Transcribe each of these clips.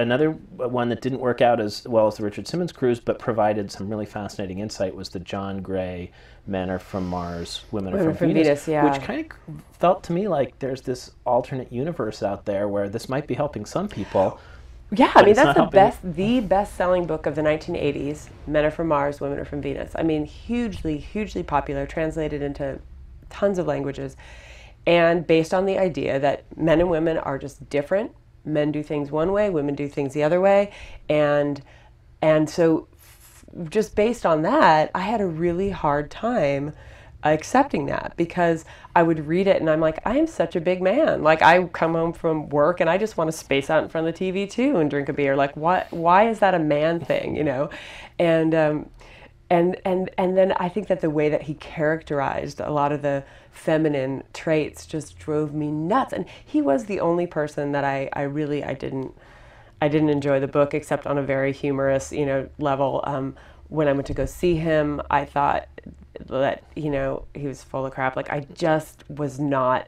another one that didn't work out as well as the Richard Simmons cruise, but provided some really fascinating insight, was the John Gray Men Are From Mars, Women Are From Venus, yeah. which kind of felt to me like there's this alternate universe out there where this might be helping some people. Yeah, I mean, that's the best-selling book of the 1980s, Men Are From Mars, Women Are From Venus. I mean, hugely, hugely popular, translated into tons of languages, and based on the idea that men and women are just different. Men do things one way, women do things the other way, and so just based on that, I had a really hard time accepting that, because I would read it and I'm like, I am such a big man. Like, I come home from work and I just want to space out in front of the TV too and drink a beer. Like, why is that a man thing, you know? And then I think that the way that he characterized a lot of the feminine traits just drove me nuts. And he was the only person that I didn't enjoy the book, except on a very humorous, you know, level. When I went to go see him, I thought that, you know, he was full of crap. Like, I just was not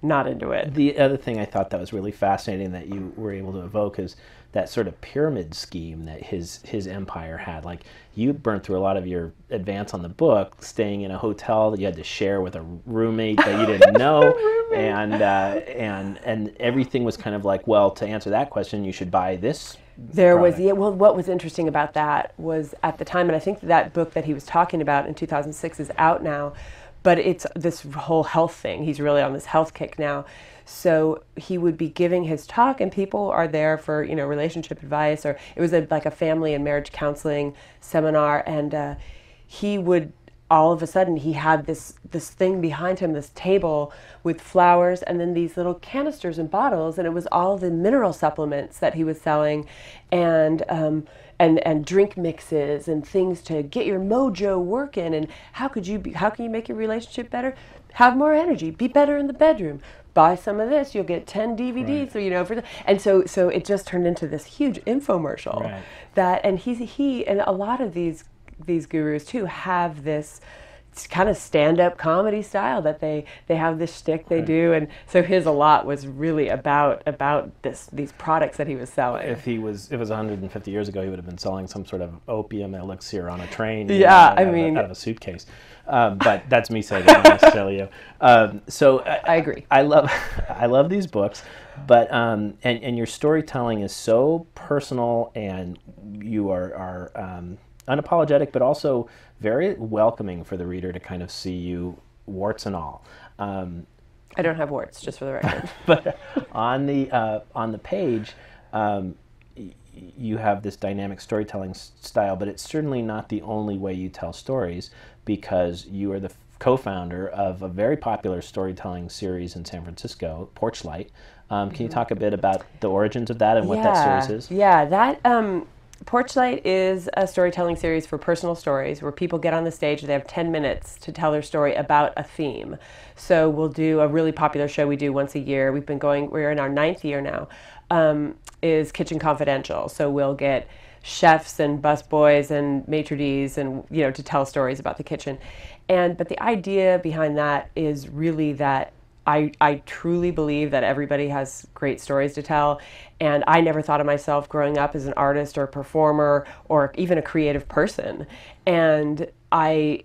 into it. The other thing I thought that was really fascinating that you were able to evoke is that sort of pyramid scheme that his empire had. Like, you burned through a lot of your advance on the book, staying in a hotel that you had to share with a roommate that you didn't know, and everything was kind of like, well, to answer that question, you should buy this. Well, what was interesting about that was, at the time, and I think that book that he was talking about in 2006 is out now, but it's this whole health thing. He's really on this health kick now. So he would be giving his talk, and people are there for, you know, relationship advice, or it was like a family and marriage counseling seminar, and he would, all of a sudden, he had this thing behind him, this table with flowers, and then these little canisters and bottles, and it was all the mineral supplements that he was selling, and drink mixes and things to get your mojo working. And how can you make your relationship better? Have more energy, be better in the bedroom. Buy some of this, you'll get 10 DVDs, right. So, you know, and so it just turned into this huge infomercial. Right. That, and he and a lot of these gurus too have this kind of stand-up comedy style that they have this shtick they do, and so his a lot was really about these products that he was selling. If it was 150 years ago, he would have been selling some sort of opium elixir on a train. Yeah, out of a suitcase. But that's me saying it, not necessarily you. So I agree. I love these books, but and your storytelling is so personal, and you are unapologetic, but also very welcoming for the reader to kind of see you, warts and all. I don't have warts, just for the record. But on the page, you have this dynamic storytelling style, but it's certainly not the only way you tell stories, because you are the co-founder of a very popular storytelling series in San Francisco, Porchlight. Can you talk a bit about the origins of that and what that series is? Yeah, that Porchlight is a storytelling series for personal stories where people get on the stage. They have 10 minutes to tell their story about a theme. So we'll do a really popular show we do once a year. We're in our 9th year now, is Kitchen Confidential. So we'll get chefs and busboys and maitre d's and, you know, to tell stories about the kitchen. But the idea behind that is really that I truly believe that everybody has great stories to tell, and I never thought of myself growing up as an artist or a performer or even a creative person. And I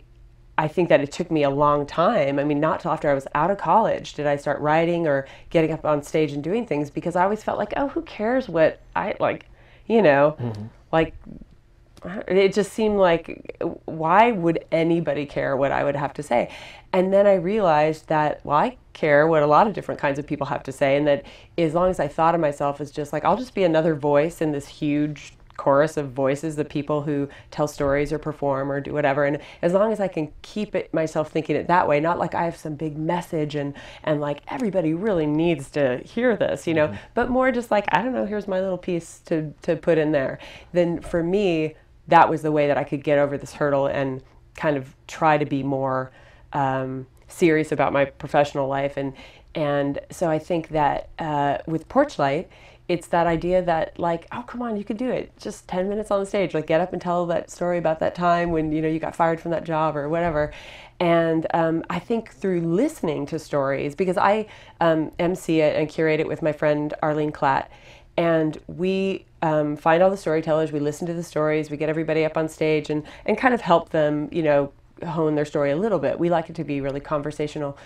think that it took me a long time. I mean, not till after I was out of college did I start writing or getting up on stage and doing things, because I always felt like, oh, who cares what I like, you know, like, it just seemed like, why would anybody care what I would have to say? And then I realized that, well, I care what a lot of different kinds of people have to say, and that as long as I thought of myself as just like, I'll just be another voice in this huge chorus of voices, the people who tell stories or perform or do whatever, and as long as I can keep it myself thinking it that way, not like I have some big message and like everybody really needs to hear this, you know, but more just like, I don't know, here's my little piece to put in there. Then for me, that was the way that I could get over this hurdle and kind of try to be more serious about my professional life. And so I think that with Porchlight, it's that idea that, like, oh, come on, you can do it. Just 10 minutes on the stage. Like, get up and tell that story about that time when, you know, you got fired from that job or whatever. And I think through listening to stories, because I MC it and curate it with my friend Arlene Klatt, And we find all the storytellers, we listen to the stories, we get everybody up on stage and kind of help them, hone their story a little bit. We like it to be really conversational.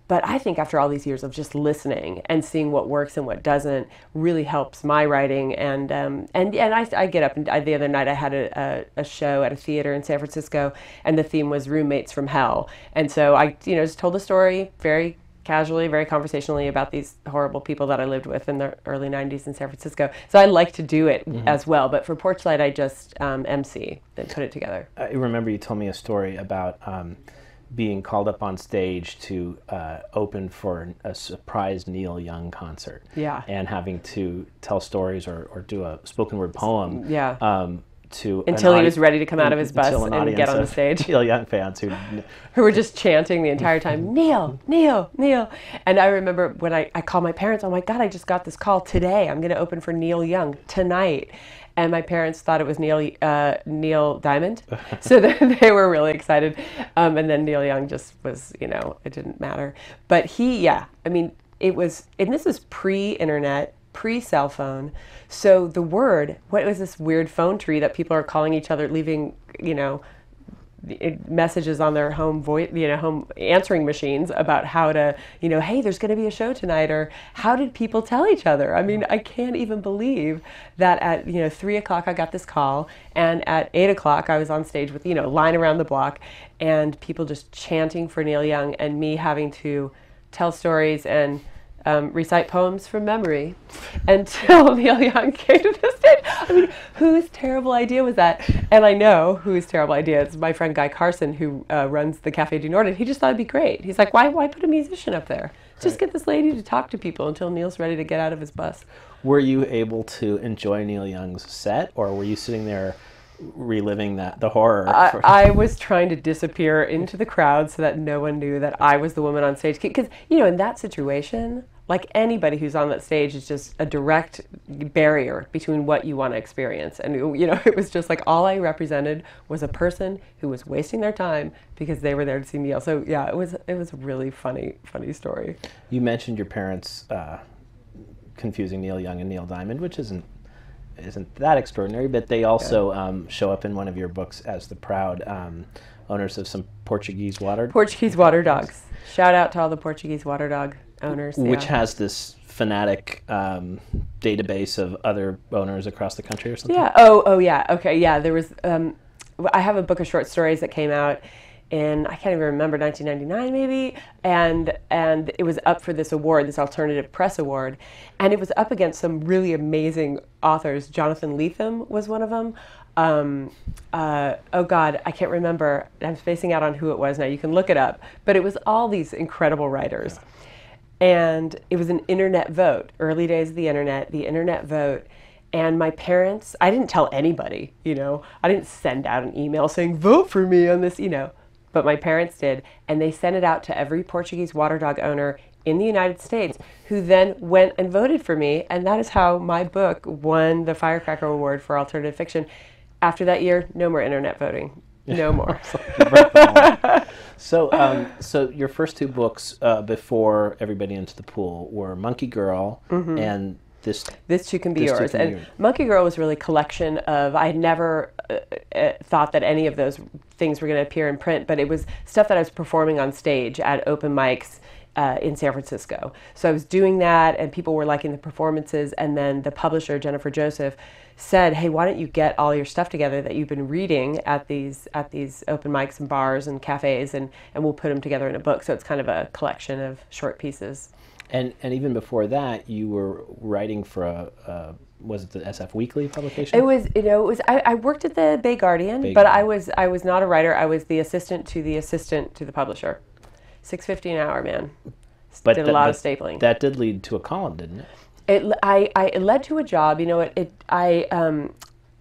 But I think after all these years of just listening and seeing what works and what doesn't really helps my writing. And I get up, and the other night I had a show at a theater in San Francisco, and the theme was roommates from hell. And so I just told the story very casually, very conversationally about these horrible people that I lived with in the early 90s in San Francisco. So I like to do it as well. But for Porchlight, I just MC and put it together. I remember you told me a story about being called up on stage to open for a surprise Neil Young concert. Yeah. And having to tell stories or do a spoken word poem. Yeah. Until he was ready to come out of his bus and get on the stage. Neil Young fans who were just chanting the entire time, Neil, Neil, Neil. And I remember when I called my parents, oh my God, I just got this call today. I'm going to open for Neil Young tonight. And my parents thought it was Neil Diamond. So they were really excited. And then Neil Young just was, it didn't matter. But it was, and this is pre-internet, pre-cell phone. So the word, what was this weird phone tree that people are calling each other, leaving, messages on their home home answering machines about how to, hey, there's going to be a show tonight, or how did people tell each other? I mean, I can't even believe that at 3 o'clock I got this call, and at 8 o'clock I was on stage with line around the block, and people just chanting for Neil Young, and me having to tell stories and recite poems from memory until Neil Young came to the stage. I mean, whose terrible idea was that? And I know whose terrible idea. It's my friend Guy Carson, who runs the Café du Nord, and he just thought it'd be great. He's like, why put a musician up there? Just get this lady to talk to people until Neil's ready to get out of his bus. Were you able to enjoy Neil Young's set, or were you sitting there reliving the horror? I was trying to disappear into the crowd so that no one knew that I was the woman on stage. Because, in that situation, like anybody who's on that stage is just a direct barrier between what you want to experience. And, it was just like all I represented was a person who was wasting their time because they were there to see Neil. So, yeah, it was a really funny story. You mentioned your parents confusing Neil Young and Neil Diamond, which isn't that extraordinary, but they also show up in one of your books as the proud owners of some Portuguese water dogs. Shout out to all the Portuguese water dog owners. Which has this fanatic database of other owners across the country or something? Yeah. Oh yeah. Okay. Yeah. There was. I have a book of short stories that came out in, I can't even remember, 1999 maybe, and it was up for this award, this alternative press award, and it was up against some really amazing authors. Jonathan Lethem was one of them. Oh God, I can't remember. I'm spacing out on who it was now. You can look it up. But it was all these incredible writers. And it was an internet vote, early days of the internet vote. And my parents, I didn't tell anybody, I didn't send out an email saying, vote for me on this, but my parents did. And they sent it out to every Portuguese water dog owner in the United States, who then went and voted for me. And that is how my book won the Firecracker Award for alternative fiction. After that year, no more internet voting. No more. So your first two books before Everybody Into the Pool were Monkey Girl and This Too Can Be Yours. And Monkey Girl was really a collection of, I had never thought that any of those things were going to appear in print, but it was stuff that I was performing on stage at open mics in San Francisco. So I was doing that, and people were liking the performances, and then the publisher, Jennifer Joseph, said, hey, why don't you get all your stuff together that you've been reading at these open mics and bars and cafes, and we'll put them together in a book. So it's kind of a collection of short pieces. And even before that, you were writing for was it the SF Weekly publication? It was. I worked at the Bay Guardian, but I was not a writer. I was the assistant to the publisher. $6.50 an hour, man. But did a lot of stapling. That did lead to a column, didn't it? It led to a job.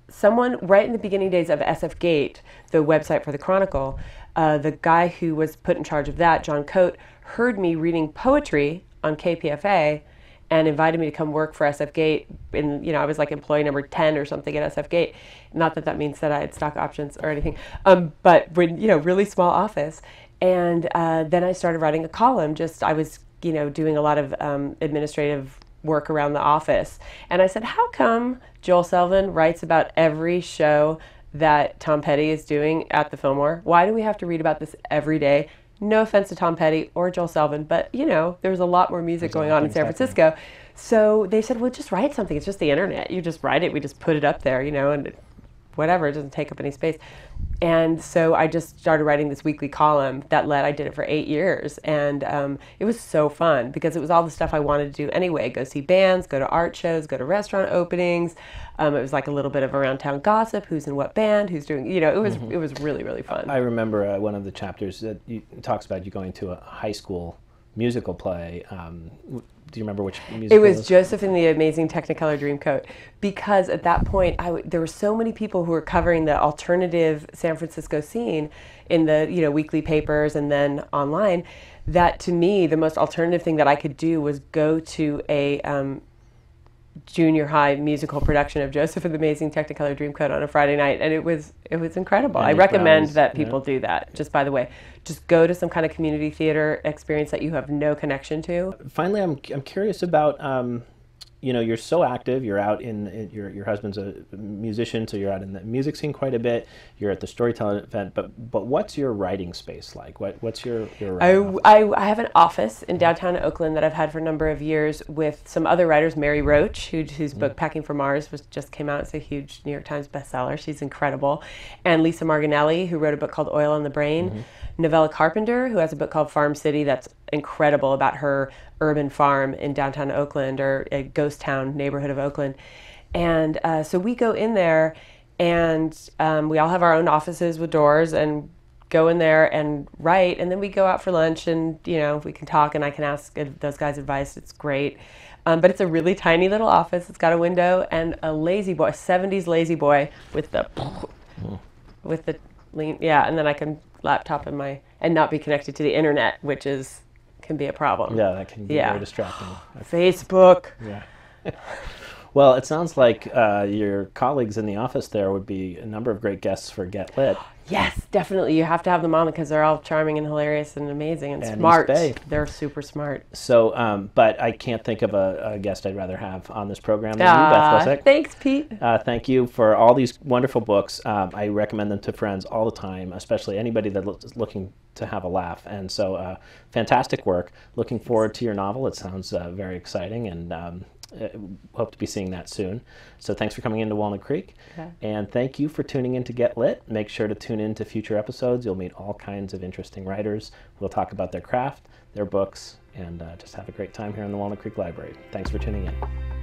Someone right in the beginning days of SF Gate, the website for the Chronicle, the guy who was put in charge of that, John Coate, heard me reading poetry on KPFA and invited me to come work for SF Gate. I was like employee number 10 or something at SF Gate. Not that means that I had stock options or anything, but really small office. And then I started writing a column. I was doing a lot of administrative work around the office. And I said, how come Joel Selvin writes about every show that Tom Petty is doing at the Fillmore? Why do we have to read about this every day? No offense to Tom Petty or Joel Selvin, but you know, there's a lot more music going on in San Francisco. So they said, well, just write something. It's just the internet. You just write it. We just put it up there, you know, and whatever, it doesn't take up any space. And so I just started writing this weekly column that I did it for 8 years. And it was so fun because it was all the stuff I wanted to do anyway. Go see bands, go to art shows, go to restaurant openings. It was like a little bit of around town gossip, who's in what band, who's doing, you know, it was really, really fun. I remember one of the chapters that talks about you going to a high school musical play. Do you remember which musical it was? Joseph and the Amazing Technicolor Dreamcoat. Because at that point, there were so many people who were covering the alternative San Francisco scene in the, you know, weekly papers and then online, that to me, the most alternative thing that I could do was go to a junior high musical production of Joseph and the Amazing Technicolor Dreamcoat on a Friday night, and it was incredible. I recommend that people do that. Just by the way, just go to some kind of community theater experience that you have no connection to. Finally, I'm curious about you know, you're so active. You're out in your husband's a musician, so you're out in the music scene quite a bit. You're at the storytelling event, but what's your writing space like? What's your I have an office in downtown Oakland that I've had for a number of years with some other writers. Mary Roach, whose book Packing for Mars just came out. It's a huge New York Times bestseller. She's incredible. And Lisa Marginelli, who wrote a book called Oil on the Brain. Novella Carpenter, who has a book called Farm City that's incredible about her urban farm in downtown Oakland, or a ghost town neighborhood of Oakland. And so we go in there, and we all have our own offices with doors, and go in there and write, and then we go out for lunch, and you know, we can talk, and I can ask those guys advice. It's great. But it's a really tiny little office. It's got a window and a lazy boy, 70s lazy boy with the lean, yeah, and then I can laptop and not be connected to the internet, which can be a problem. Yeah, that can be very distracting. Facebook. Yeah. Well, it sounds like your colleagues in the office there would be a number of great guests for Get Lit. Yes, definitely. You have to have them on because they're all charming and hilarious and amazing and smart. They're super smart. So, but I can't think of a guest I'd rather have on this program than you, Beth Lisick. Thanks, Pete. Thank you for all these wonderful books. I recommend them to friends all the time, especially anybody that's looking to have a laugh. And so, fantastic work. Looking forward to your novel. It sounds very exciting, and hope to be seeing that soon. So thanks for coming into Walnut Creek. Okay. And thank you for tuning in to Get Lit. Make sure to tune in to future episodes. You'll meet all kinds of interesting writers. We'll talk about their craft, their books, and just have a great time here in the Walnut Creek Library. Thanks for tuning in.